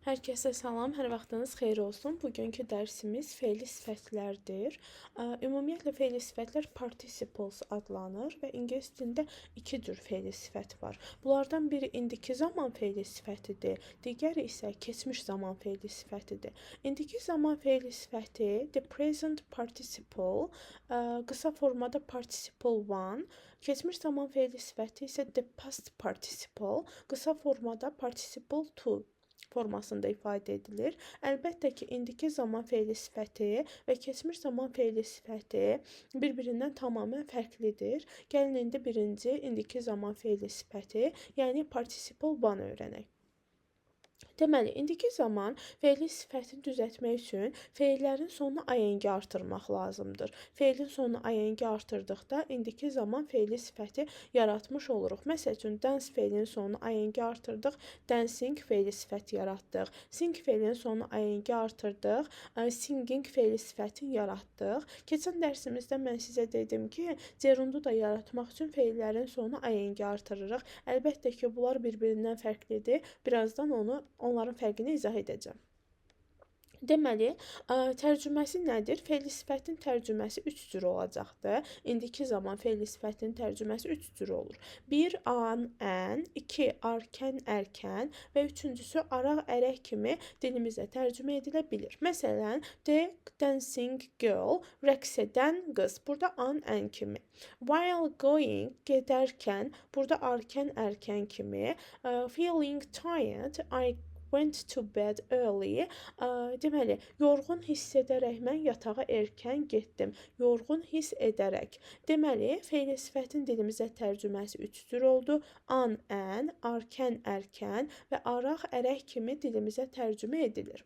Hər kəsə salam, hər vaxtınız xeyir olsun. Bugünkü dərsimiz fe'li sifətlərdir. Ümumiyyətlə fe'li sifətlər participles adlanır və ingilis dilində iki cür fe'li sifət var. Bunlardan biri indiki zaman fe'li sifətidir, digəri isə keçmiş zaman fe'li sifətidir. İndiki zaman fe'li sifəti the present participle, qısa formada participle one, keçmiş zaman fe'li sifəti isə the past participle, qısa formada participle two formasında ifadə edilir. Əlbəttə ki, indiki zaman fe'li sifəti və keçmiş zaman fe'li sifəti bir-birindən tamamilə fərqlidir. Gəlin indi birinci indiki zaman fe'li sifəti, yəni participle one öyrənək. Deməli, indiki zaman fe'li sifətini düzəltmək üçün fe'llərin sonuna ayəngi artırmaq lazımdır. Fe'lin sonuna ayəngi artırdıqda indiki zaman fe'li sifəti yaratmış oluruq. Məsəl üçün, dance fe'linin sonuna ayəngi artırdıq, dancing fe'li sifəti yaratdıq. Sing fe'linin sonuna ayəngi artırdıq, singing fe'li sifətini yaratdıq. Keçən dərsimizdə mən sizə dedim ki, gerundu da yaratmaq üçün fe'llərin sonuna ayəngi artırırıq. Əlbəttə ki, bunlar bir-birindən fərqlidir. Birazdan onların fərqini izah edəcəm. Deməli, tərcüməsi nədir? Fe'li sifətin tərcüməsi 3 cür olacaqdır. İndiki zaman fe'li sifətin tərcüməsi 3 cür olur. 1 an, ən, 2 arkən, ərkən və üçüncüsü araq, ərək kimi dilimizə tərcümə edilə bilir. Məsələn, the dancing girl, rəqs edən qız. Burada an, ən kimi. While going, gedərkən, burada arkən, ərkən kimi. Feeling tired, I went to bed early. Deməli, yorğun hiss edərək mən yatağa erkən getdim. Yorğun hiss edərək. Deməli, fe'li sifətin dilimizə tərcüməsi 3 cür oldu. An, ən, arkən, ərkən və araq, ərək kimi dilimizə tərcümə edilir.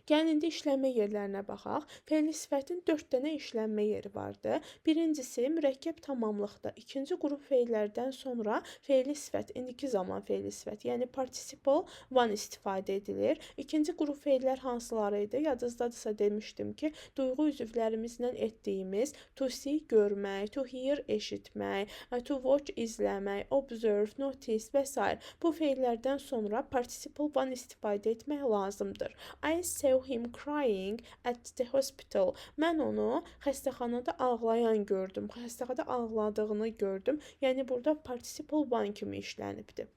Gəlin indi işlənmə yerlərinə baxaq. Fe'li sifətin 4 dənə işlənmə yeri vardı. Birincisi mürəkkəb tamamlıqda. İkinci qrup fe'llərdən sonra fe'li sifət, indiki zaman fe'li sifət, yəni participle one istifadə edilir. İkinci qrup fe'llər hansıları idi? Yadınızdadırsa demişdim ki, duyğu üzvlərimizlə etdiyimiz to see görmək, to hear eşitmək, to watch izləmək, observe, notice və s. Bu fe'llərdən sonra participle one istifadə etmək lazımdır. I saw him crying at the hospital. Mən onu xəstəxanada ağlayan gördüm. Xəstəxanada ağladığını gördüm. Yəni burada participle one kimi işlənibdir.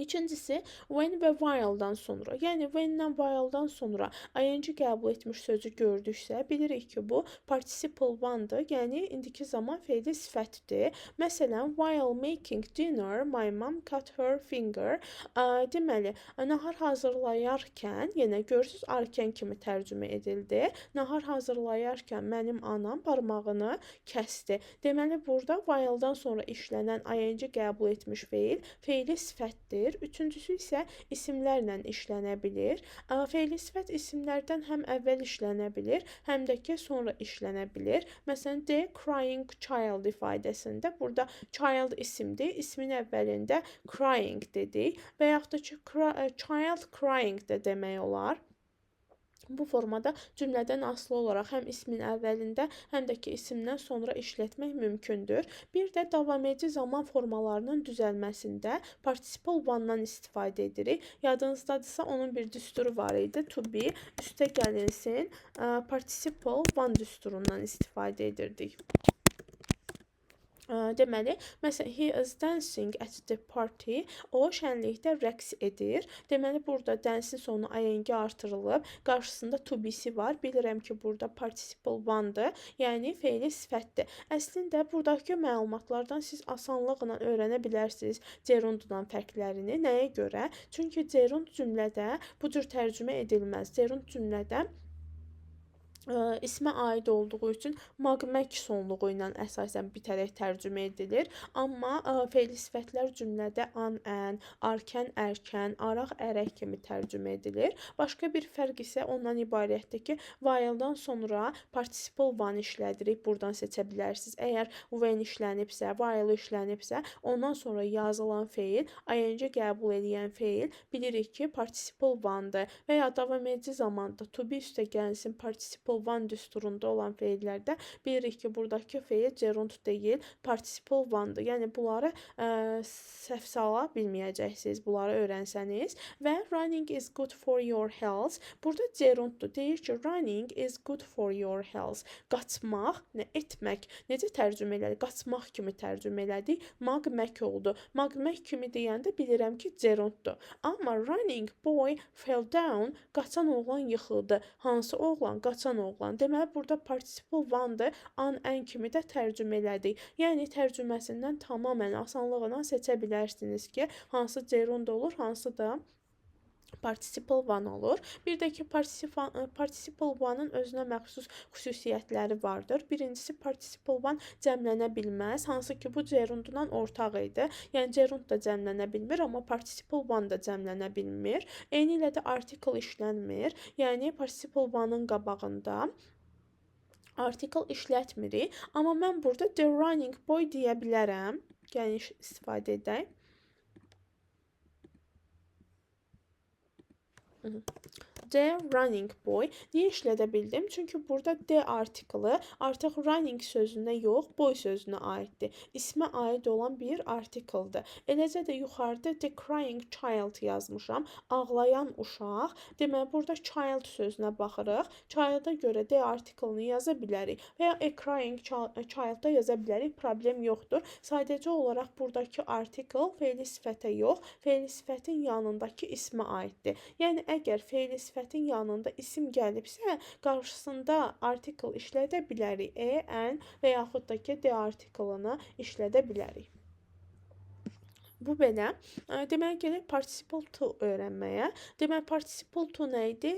İkincisi, when və while'dan sonra, yəni when-dən while'dan sonra ing qəbul etmiş sözü gördüksə, bilirik ki, bu participle one-dır, yəni indiki zaman fe'li sifətdir. Məsələn, while making dinner, my mom cut her finger. Deməli, nahar hazırlayarkən, yenə görürsüz, arkən kimi tərcümə edildi. Nahar hazırlayarkən mənim anam barmağını kəsdi. Deməli, burada while-dan sonra işlənən ing qəbul etmiş fe'il, fe'li sifətdir. Üçüncüsü isə isimlərlə işlənə bilir. Fe'li sifət isimlərdən həm əvvəl işlənə bilir, həm də ki, sonra işlənə bilir. Məsələn, the crying child ifadəsində burada child isimdir, ismin əvvəlində crying dedik və yaxud da ki, child crying də demək olar. Bu formada cümlədən asılı olaraq həm ismin əvvəlində, həm də ki, isimdən sonra işlətmək mümkündür. Bir də davam edici zaman formalarının düzəlməsində participle one-dan istifadə edirik. Yadınızdadırsa, onun bir düsturu var idi. To be, üstə gəlinsin, participle one düsturundan istifadə edirdik. Deməli, məsələn, he is dancing at the party. O, şənlikdə rəqs edir. Deməli, burada dance-in sonuna ing artırılıb. Qarşısında to be-si var. Bilirəm ki, burada participle one-dır. Yəni, fe'li sifətdir. Əslində, buradakı məlumatlardan siz asanlıqla öyrənə bilərsiniz gerunddan fərqlərini. Nəyə görə? Çünki gerund cümlədə bu cür tərcümə edilməz. Gerund cümlədə ismə aid olduğu üçün maq-mək sonluğu ilə əsasən bitərək tərcümə edilir. Amma fe'li sifətlər cümlədə an, ən, arkən, ərkən, araq, ərək kimi tərcümə edilir. Başqa bir fərq isə ondan ibarətdir ki, while-dan sonra participle one işlədirik. Buradan seçə bilərsiniz. Əgər when işlənibsə, while işlənibsə, ondan sonra yazılan fe'il, ing qəbul edən fe'il bilirik ki, participle one-dır və ya davam edici zamanda to be üstə gəlsin participle participle one düsturunda olan feillərdə bilirik ki, buradakı feil gerund deyil, participle one-dır. Yəni bunları səhv sala bilməyəcəksiniz, bunları öyrənsəniz. Və running is good for your health. Burada gerunddur. Deyir ki, running is good for your health. Qaçmaq, nə etmək. Necə tərcümə elədik? Qaçmaq kimi tərcümə elədik. Magmək oldu. Magmək kimi deyəndə bilirəm ki, gerunddur. Amma running boy fell down, qaçan oğlan yıxıldı. Hansı oğlan? Qaçan oğlan. Deməli, burada participle one-dır. An kimi də tərcümə elədik. Yəni, tərcüməsindən tamamən asanlığına seçə bilərsiniz ki, hansı gerund olur, hansı da participle one olur. Bir də ki, participle one-ın özünə məxsus xüsusiyyətləri vardır. Birincisi, participle one cəmlənə bilməz. Hansı ki, bu gerundla ortaq idi. Yəni, gerund da cəmlənə bilmir, amma participle one da cəmlənə bilmir. Eyni ilə də article işlənmir. Yəni, participle one-ın qabağında article işlətmirik. Amma mən burada the running boy deyə bilərəm. Geniş istifadə edək. The running boy. Niyə işlədə bildim? Çünki burada the artiklı artıq running sözünə yox, boy sözünə aiddir. İsmə aid olan bir artikeldir. Eləcə də yuxarıda the crying child yazmışam. Ağlayan uşaq. Deməli, burada child sözünə baxırıq. Child'a görə the artiklını yaza bilərik. Və ya a crying child'da yaza bilərik. Problem yoxdur. Sadəcə olaraq buradakı artikel fe'li sifətə yox, fe'li sifətin yanındakı ismə aiddir. Yəni, əgər fe'li sifətin yanında isim gəlibsə, qarşısında artikel işlədə bilərik. An və yaxud da ki, the artikelını işlədə bilərik. Bu belə. Deməli, gələk participle to öyrənməyə. Deməli, participle to nə idi?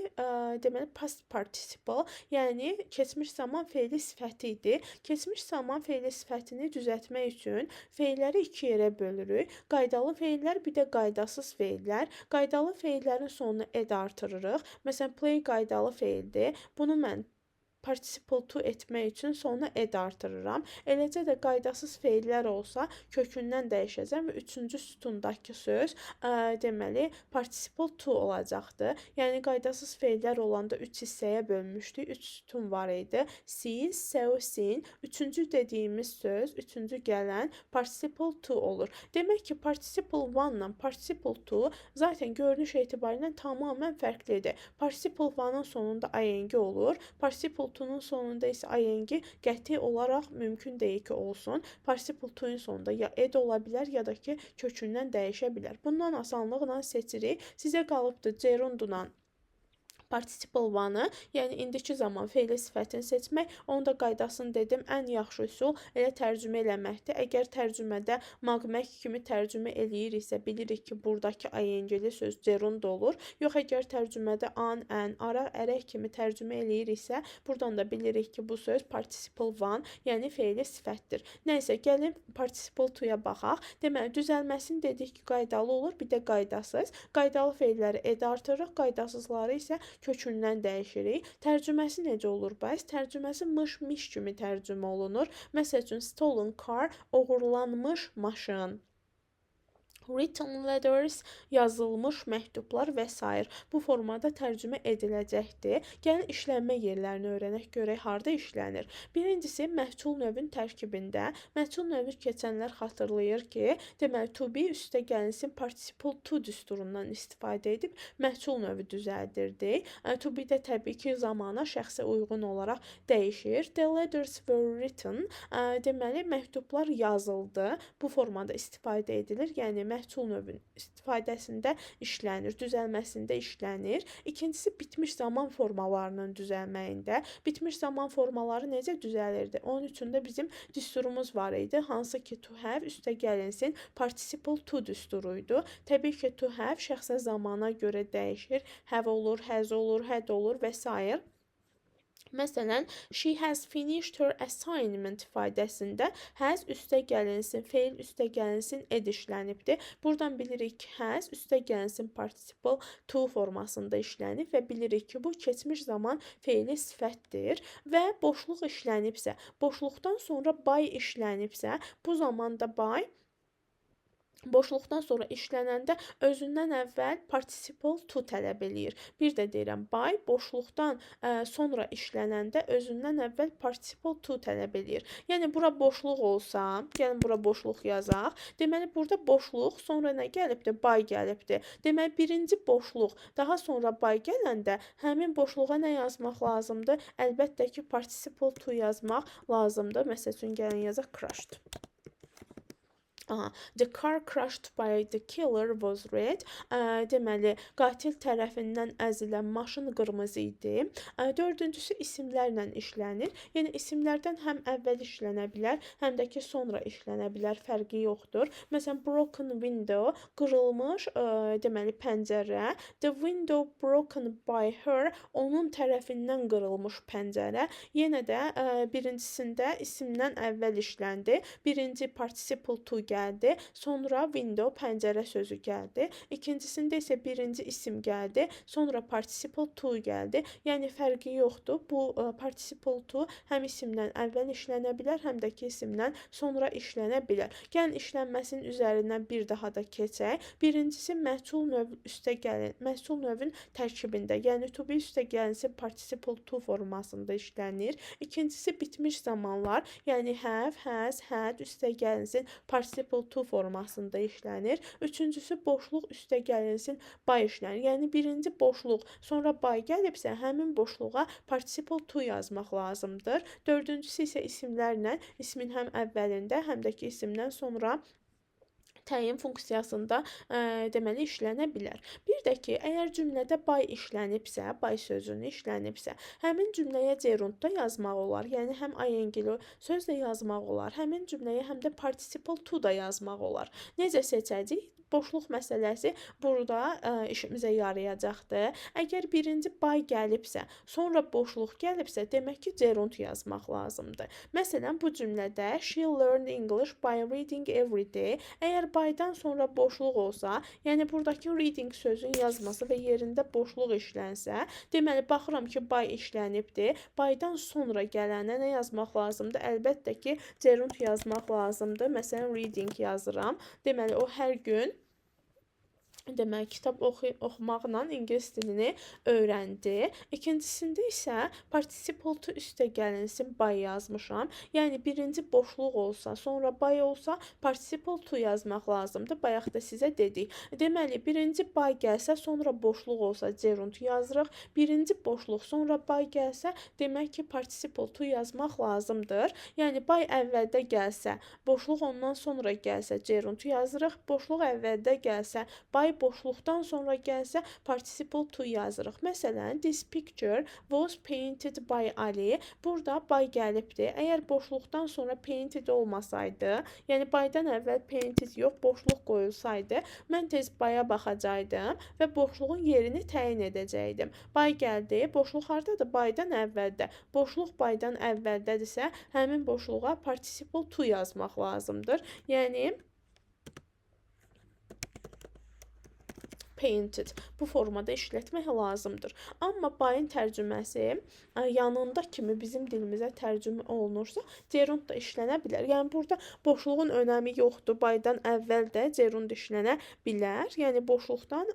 Deməli, past participle, yəni keçmiş zaman fe'li sifəti idi. Keçmiş zaman fe'li sifətini düzəltmək üçün fe'lləri iki yerə bölürük. Qaydalı fe'llər, bir də qaydasız fe'llər. Qaydalı fe'llərin sonuna ed artırırıq. Məsələn, play qaydalı fe'ldir. Bunu mən participle to etmək üçün sonuna ed artırıram. Eləcə də qaydasız fe'llər olsa kökündən dəyişəcəm və üçüncü sütundakı söz deməli participle to olacaqdır. Yəni qaydasız fe'llər olanda 3 hissəyə bölmüşdük. 3 sütun var idi. See, sew, seen. Üçüncü dediyimiz söz, üçüncü gələn participle to olur. Demək ki, participle one ilə participle to zaten görünüş etibarilə tamamən fərqlidir. Participle one-ın sonunda ing olur. Participle to-nun sonunda isə ing qəti olaraq mümkün deyil ki, olsun. Participle to-nun sonunda ya ed ola bilər, ya da ki, kökündən dəyişə bilər. Bundan asanlıqla seçirik. Sizə qalıbdır gerundla participle one-ı, yəni indiki zaman fe'li sifətini seçmək, onun da qaydasını dedim, ən yaxşı üsul elə tərcümə eləməkdir. Əgər tərcümədə magmək kimi tərcümə eləyiriksə, bilirik ki, buradakı ing-li söz gerund olur. Yox, əgər tərcümədə an, ən, ara, ərək kimi tərcümə eləyiriksə, buradan da bilirik ki, bu söz participle one, yəni fe'li sifətdir. Nəysə, gəlin participle to-ya baxaq. Deməli, düzəlməsini dedik ki, qaydalı olur, bir də qaydasız. Qaydalı fe'lləri ed artırırıq, qaydasızları isə kökündən dəyişirik. Tərcüməsi necə olur bəs? Tərcüməsi mış kimi tərcümə olunur. Məsəl üçün, stolen car, oğurlanmış maşın. Written letters, yazılmış məktublar və s. bu formada tərcümə ediləcəkdir. Gəlin işlənmə yerlərini öyrənək, görək harda işlənir. Birincisi, məhsul növün tərkibində. Məhsul növü keçənlər xatırlayır ki, deməli, to be üstə gəlinsin participle to düsturundan istifadə edib məhsul növü düzəldirdik. To be də təbii ki, zamana, şəxsə uyğun olaraq dəyişir. The letters were written, deməli, məktublar yazıldı. Bu formada istifadə edilir. Yəni, məhsul növün istifadəsində işlənir, düzəlməsində işlənir. İkincisi, bitmiş zaman formalarının düzəlməyində. Bitmiş zaman formaları necə düzəlirdi? Onun üçün də bizim düsturumuz var idi. Hansı ki, to have üstə gəlinsin participle to düsturuydu. Təbii ki, to have şəxsə zamana görə dəyişir. Have olur, has olur, had olur və s. Məsələn, she has finished her assignment ifadəsində has üstə gəlinsin, feil üstə gəlinsin ed işlənibdir. Buradan bilirik ki, has üstə gəlinsin participle to formasında işlənib və bilirik ki, bu keçmiş zaman feili sifətdir və boşluq işlənibsə, boşluqdan sonra by işlənibsə, bu zamanda by boşluqdan sonra işlənəndə özündən əvvəl participle to tələb eləyir. Bir də deyirəm, by boşluqdan sonra işlənəndə özündən əvvəl participle to tələb eləyir. Yəni bura boşluq olsa, gəlin bura boşluq yazaq. Deməli burada boşluq, sonra nə gəlibdi? By gəlibdi. Deməli birinci boşluq, daha sonra by gələndə həmin boşluğa nə yazmaq lazımdır? Əlbəttə ki, participle to yazmaq lazımdır. Məsəl üçün gəlin yazaq crashed. Aha, the car crushed by the killer was red. Deməli, qatil tərəfindən əzilən maşın qırmızı idi. Dördüncüsü isimlərlə işlənir. Yəni isimlərdən həm əvvəl işlənə bilər, həm də ki sonra işlənə bilər, fərqi yoxdur. Məsələn, broken window, qırılmış, deməli pəncərə. The window broken by her, onun tərəfindən qırılmış pəncərə. Yenə də birincisində isimdən əvvəl işləndi. Birinci participle to gəldi, sonra window pəncərə sözü gəldi. İkincisində isə birinci isim gəldi, sonra participle to gəldi. Yəni fərqi yoxdur. Bu participle to həm isimdən əvvəl işlənə bilər, həm də ki isimdən sonra işlənə bilər. Gəlin işlənməsinin üzərindən bir daha da keçək. Birincisi məhsul növ üstəgəlin, məhsul növün tərkibində, yəni to be üstəgəlisi participle to formasında işlənir. İkincisi bitmiş zamanlar, yəni have, has, had üstəgəlinsin participle to formasında işlənir. Üçüncüsü boşluq üstəgəlinsin by işlənir. Yəni birinci boşluq, sonra by gəlibsə, həmin boşluğa participle to yazmaq lazımdır. Dördüncüsü isə isimlərlə, ismin həm əvvəlində, həm də ki isimdən sonra təyin funksiyasında deməli işlənə bilər. Bir də ki, əgər cümlədə by işlənibsə, by sözünü işlənibsə, həmin cümləyə gerund da yazmaq olar. Yəni həm ing-li söz də yazmaq olar. Həmin cümləyə həm də participle to da yazmaq olar. Necə seçəcəyik? Boşluq məsələsi burada işimizə yarayacaqdır. Əgər birinci by gəlibsə, sonra boşluq gəlibsə, demək ki, gerund yazmaq lazımdır. Məsələn, bu cümlədə she learned English by reading every day. Əgər by'dan sonra boşluq olsa, yəni buradakı reading sözün yazması və yerində boşluq işlənsə, deməli baxıram ki, by işlənibdir. By'dan sonra gələnə nə yazmaq lazımdır? Əlbəttə ki, gerund yazmaq lazımdır. Məsələn, reading yazıram. Deməli o hər gün kitab oxumaqla ingilis dilini öyrəndi. İkincisində isə participle to üstəgəlinsin by yazmışam. Yəni birinci boşluq olsa, sonra by olsa participle to yazmaq lazımdır. Bayaq da sizə dedik. Deməli birinci by gəlsə, sonra boşluq olsa gerund yazırıq. Birinci boşluq, sonra by gəlsə, demək ki participle to yazmaq lazımdır. Yəni by əvvəldə gəlsə, boşluq ondan sonra gəlsə gerund yazırıq. Boşluq əvvəldə gəlsə, by boşluqdan sonra gəlsə participle to yazırıq. Məsələn, this picture was painted by Ali. Burada by gəlibdi. Əgər boşluqdan sonra painted olmasaydı, yəni by'dan əvvəl painted yox, boşluq qoyulsaydı, mən tez by'a baxacaqdım və boşluğun yerini təyin edəcəkdim. By gəldi, boşluq hardadır? By'dan əvvəldə. Boşluq by'dan əvvəldədirsə, həmin boşluğa participle to yazmaq lazımdır. Yəni painted. Bu formada işlətmək lazımdır. Amma by'ın tərcüməsi yanında kimi bizim dilimizə tərcümə olunursa, gerund da işlənə bilər. Yəni burada boşluğun önəmi yoxdur. By'dan əvvəl də gerund işlənə bilər. Yəni boşluqdan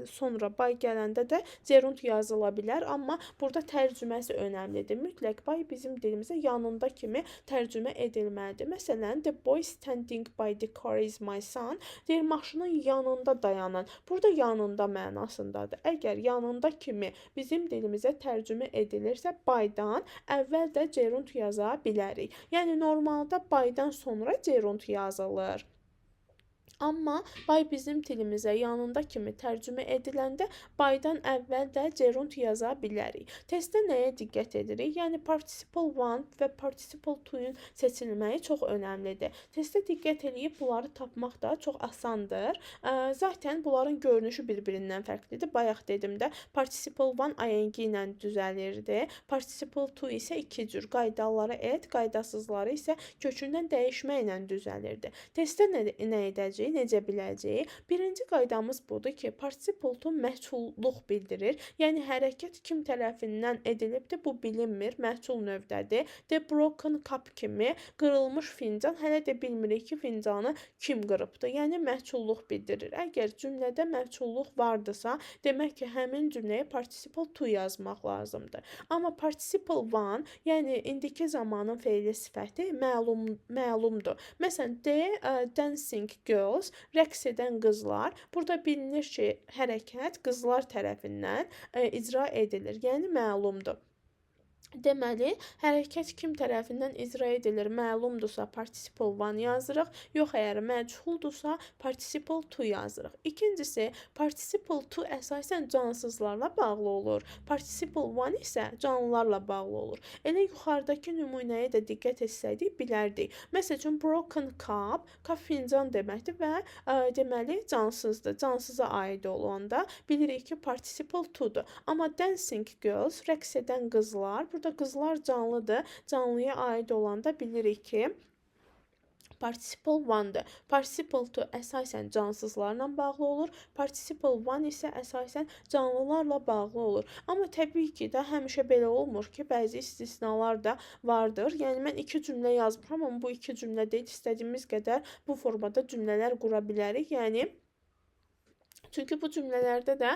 sonra by gələndə də gerund yazıla bilər. Amma burada tərcüməsi önəmlidir. Mütləq by bizim dilimizə yanında kimi tərcümə edilməlidir. Məsələn, the boy standing by the car is my son. Deyir, maşının yanında dayanan. Burada yanında mənasındadır. Əgər yanında kimi bizim dilimizə tərcümə edilirsə, by'dan əvvəl də gerund yaza bilərik. Yəni normalda by'dan sonra gerund yazılır. Amma by bizim dilimizə yanında kimi tərcümə ediləndə by'dan əvvəl də gerund yaza bilərik. Testdə nəyə diqqət edirik? Yəni participle one və participle two-yun seçilməyi çox önəmlidir. Testdə diqqət edib bunları tapmaq da çox asandır. Zaten bunların görünüşü bir-birindən fərqlidir. Bayaq dedim də participle one ing ilə düzəlirdi. Participle two isə iki cür qaydaları et, qaydasızları isə kökündən dəyişməklə düzəlirdi. Testdə nə edəcəyik? biləcəyik, necə biləcəyik? Birinci qaydamız budur ki, participle to məchulluq bildirir. Yəni hərəkət kim tərəfindən edilibdir, bu bilinmir, məchul növdədir. The broken cup kimi qırılmış fincan, hələ də bilmirik ki, fincanı kim qırıbdır. Yəni məchulluq bildirir. Əgər cümlədə məchulluq vardısa, demək ki, həmin cümləyə participle to yazmaq lazımdır. Amma participle one, yəni indiki zamanın fe'li sifəti məlumdur. Məsələn, dancing girls, rəqs edən qızlar. Burada bilinir ki, hərəkət qızlar tərəfindən icra edilir. Yəni məlumdur. Deməli, hərəkət kim tərəfindən icra edilir, məlumdursa participle one yazırıq, yox əgər məchhuldursa participle to yazırıq. İkincisi, participle to əsasən cansızlarla bağlı olur. Participle one isə canlılarla bağlı olur. Elə yuxarıdakı nümunəyə də diqqət etsəydik bilərdik. Məsələn, broken cup, cup fincan deməkdir və deməli cansızdır. Cansıza aid olanda bilirik ki, participle to'dur. Amma dancing girls, rəqs edən qızlar, burada qızlar canlıdır. Canlıya aid olanda bilirik ki, participle one'dır. Participle to əsasən cansızlarla bağlı olur. Participle one isə əsasən canlılarla bağlı olur. Amma təbii ki də həmişə belə olmur ki, bəzi istisnalar da vardır. Yəni mən iki cümlə yazmışam, amma bu iki cümlə deyil. İstədiyimiz qədər bu formada cümlələr qura bilərik. Yəni çünki bu cümlələrdə də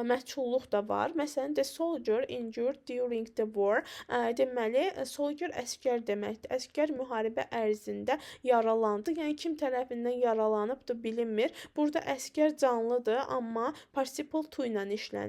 məchulluq da var. Məsələn, the soldier injured during the war. Deməli, soldier əskər deməkdir. Əskər müharibə ərzində yaralandı. Yəni kim tərəfindən yaralanıbdır bilinmir. Burada əskər canlıdır, amma participle to ilə işlənir.